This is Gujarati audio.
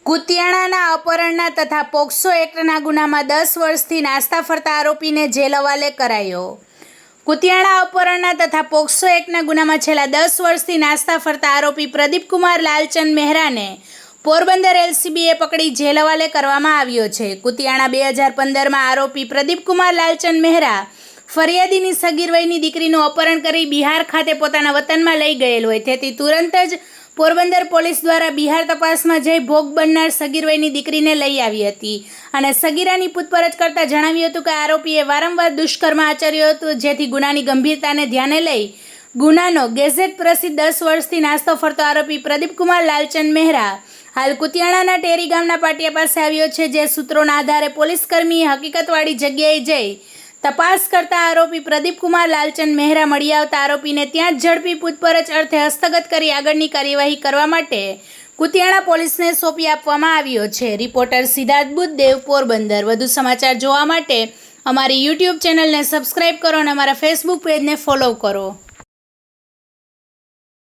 કુતિયાણાના અપહરણના તથા પોક્સો એક્ટના ગુનામાં 10 વર્ષથી નાસ્તા ફરતા આરોપીને જેલ હવાલે કરાયો। કુતિયાણા અપહરણના તથા પોક્સો એક્ટના ગુનામાં છેલ્લા 10 વર્ષથી નાસ્તા ફરતા આરોપી પ્રદીપકુમાર લાલચંદ મહેરાને પોરબંદર એલસીબીએ પકડી જેલ હવાલે કરવામાં આવ્યો છે। કુતિયાણા 2015માં આરોપી પ્રદીપકુમાર લાલચંદ મહેરા ફરિયાદીની સગીર વયની દીકરીનું અપહરણ કરી બિહાર ખાતે પોતાના વતનમાં લઈ ગયેલ હોય, તેથી તુરંત જ પોરબંદર પોલીસ દ્વારા બિહાર તપાસમાં જઈ ભોગ બનનાર સગીર વયની દીકરીને લઈ આવી હતી અને સગીરાની પૂછપરછ કરતાં જણાવ્યું હતું કે આરોપીએ વારંવાર દુષ્કર્મ આચર્યું હતું, જેથી ગુનાની ગંભીરતાને ધ્યાને લઈ ગુનાનો ગેઝેટ પ્રસિદ્ધ 10 વર્ષથી નાસ્તો ફરતો આરોપી પ્રદીપકુમાર લાલચંદ મહેરા હાલ કુતિયાણાના ટેરી ગામના પાટિયા પાસે આવ્યો છે, જે સૂત્રોના આધારે પોલીસકર્મીએ હકીકતવાળી જગ્યાએ જઈ તપાસ કરતા આરોપી પ્રદીપકુમાર લાલચંદ મહેરા મળી આવતા આરોપીને ત્યાં જ ઝડપી પૂછપરછ અર્થે હસ્તગત કરી આગળની કાર્યવાહી કરવા માટે કુતિયાણા પોલીસને સોંપી આપવામાં આવ્યો છે। રિપોર્ટર સિદ્ધાર્થ બુદ્ધદેવ, પોરબંદર। વધુ સમાચાર જોવા માટે અમારી યુટ્યુબ ચેનલને સબસ્ક્રાઈબ કરો અને અમારા ફેસબુક પેજને ફોલો કરો।